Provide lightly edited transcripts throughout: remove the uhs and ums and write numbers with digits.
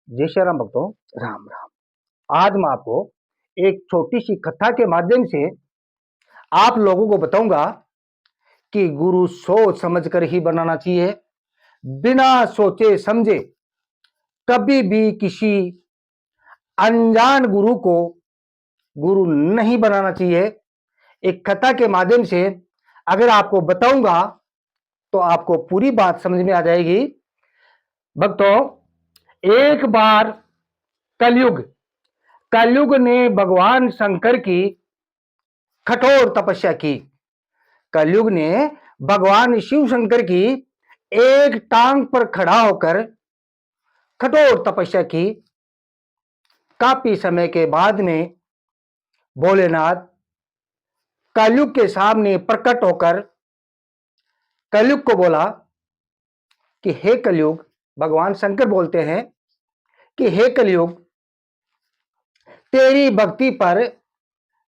जय श्री राम भक्तों। राम राम। आज मैं आपको एक छोटी सी कथा के माध्यम से आप लोगों को बताऊंगा कि गुरु सोच समझकर ही बनाना चाहिए। बिना सोचे समझे कभी भी किसी अनजान गुरु को गुरु नहीं बनाना चाहिए। एक कथा के माध्यम से अगर आपको बताऊंगा तो आपको पूरी बात समझ में आ जाएगी। भक्तों, एक बार कलयुग कलयुग ने भगवान शंकर की कठोर तपस्या की। कलयुग ने भगवान शिव शंकर की एक टांग पर खड़ा होकर कठोर तपस्या की। काफी समय के बाद में भोलेनाथ कलयुग के सामने प्रकट होकर कलयुग को बोला कि हे कलयुग, भगवान शंकर बोलते हैं कि हे कलयुग, तेरी भक्ति पर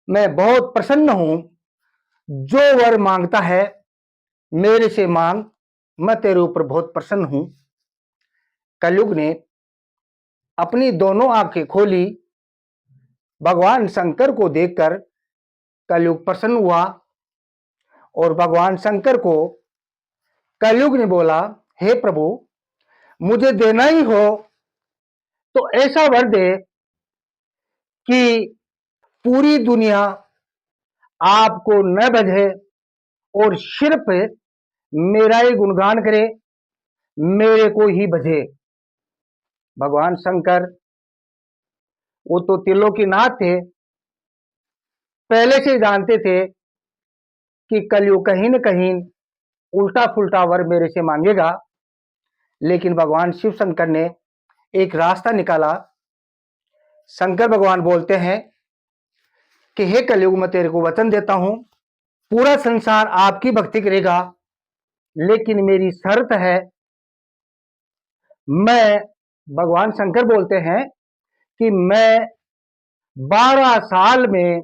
मैं बहुत प्रसन्न हूं। जो वर मांगता है मेरे से मांग, मैं तेरे ऊपर बहुत प्रसन्न हूं। कलयुग ने अपनी दोनों आंखें खोली। भगवान शंकर को देखकर कलयुग प्रसन्न हुआ और भगवान शंकर को कलयुग ने बोला, हे प्रभु, मुझे देना ही हो तो ऐसा वर दे कि पूरी दुनिया आपको न भजे और सिर्फ मेरा ही गुणगान करे, मेरे को ही भजे। भगवान शंकर वो तो त्रिलोकीनाथ थे, पहले से जानते थे कि कलयुग कहीं न कहीं उल्टा फुल्टा वर मेरे से मांगेगा। लेकिन भगवान शिव शंकर ने एक रास्ता निकाला। शंकर भगवान बोलते हैं कि हे कलयुग, मैं तेरे को वचन देता हूं, पूरा संसार आपकी भक्ति करेगा, लेकिन मेरी शर्त है। मैं भगवान शंकर बोलते हैं कि मैं 12 साल में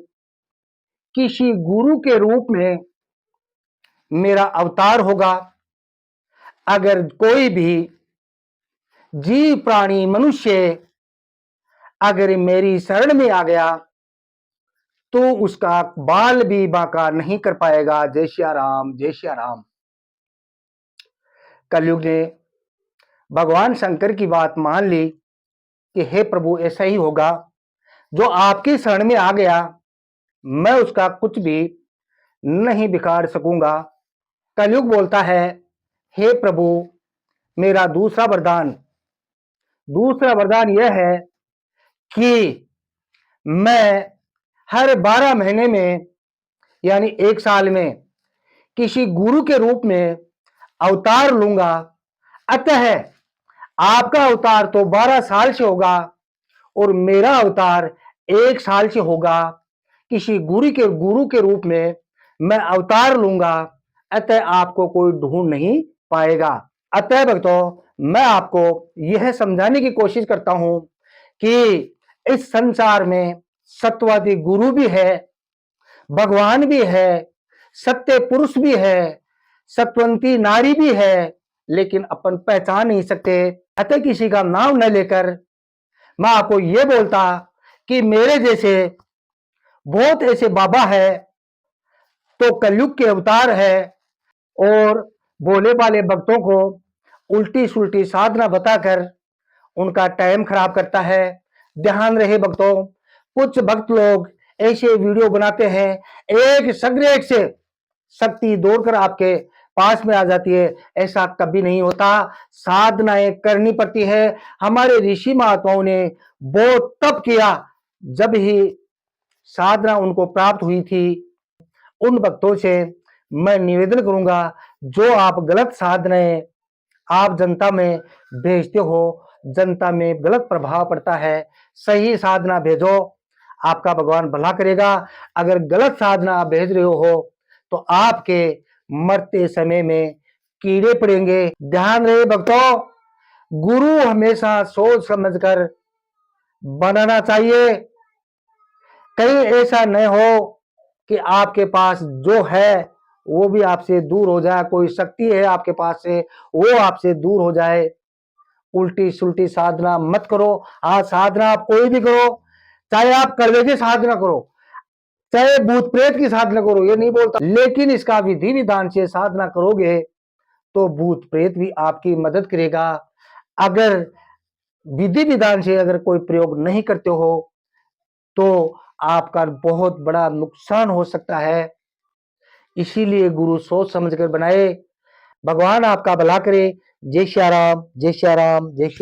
किसी गुरु के रूप में मेरा अवतार होगा। अगर कोई भी जीव प्राणी मनुष्य अगर मेरी शरण में आ गया तो उसका बाल भी बांका नहीं कर पाएगा। जय श्री राम, जय श्री राम। कलयुग ने भगवान शंकर की बात मान ली कि हे प्रभु, ऐसा ही होगा। जो आपकी शरण में आ गया मैं उसका कुछ भी नहीं बिगाड़ सकूंगा। कलयुग बोलता है, हे प्रभु, मेरा दूसरा वरदान यह है कि मैं हर 12 महीने में यानी 1 साल में किसी गुरु के रूप में अवतार लूंगा। अतः आपका अवतार तो 12 साल से होगा और मेरा अवतार 1 साल से होगा। किसी गुरु के रूप में मैं अवतार लूंगा, अतः आपको कोई ढूंढ नहीं पाएगा। अतः भक्तों, मैं आपको यह समझाने की कोशिश करता हूं कि इस संसार में सत्यवादी गुरु भी है, भगवान भी है, सत्य पुरुष भी है, सत्वंती नारी भी है, लेकिन अपन पहचान नहीं सकते। अतः किसी का नाम न लेकर मैं आपको यह बोलता कि मेरे जैसे बहुत ऐसे बाबा है तो कलयुग के अवतार है और भोले भाले भक्तों को उल्टी सुल्टी साधना बताकर उनका टाइम खराब करता है। ध्यान रहे भक्तों, कुछ भक्त लोग ऐसे वीडियो बनाते हैं, एक सग्रेट से शक्ति दौड़कर आपके पास में आ जाती है। ऐसा कभी नहीं होता। साधनाएं करनी पड़ती है। हमारे ऋषि महात्माओं ने बहुत तप किया, जब ही साधना उनको प्राप्त हुई थी। उन भक्तों से मैं निवेदन करूंगा, जो आप गलत साधनाएं आप जनता में भेजते हो, जनता में गलत प्रभाव पड़ता है। सही साधना भेजो, आपका भगवान भला करेगा। अगर गलत साधना आप भेज रहे हो तो आपके मरते समय में कीड़े पड़ेंगे। ध्यान रहे भक्तों, गुरु हमेशा सोच समझकर बनाना चाहिए। कहीं ऐसा न हो कि आपके पास जो है वो भी आपसे दूर हो जाए। कोई शक्ति है आपके पास से, वो आपसे दूर हो जाए। उल्टी सुल्टी साधना मत करो। हाँ, साधना आप कोई भी करो, चाहे आप करवे की साधना करो, चाहे भूत प्रेत की साधना करो, ये नहीं बोलता, लेकिन इसका विधि विधान से साधना करोगे तो भूत प्रेत भी आपकी मदद करेगा। अगर विधि विधान से अगर कोई प्रयोग नहीं करते हो तो आपका बहुत बड़ा नुकसान हो सकता है। इसीलिए गुरु सोच समझ कर बनाए। भगवान आपका भला करे। जय श्री राम, जय श्री राम, जय श्री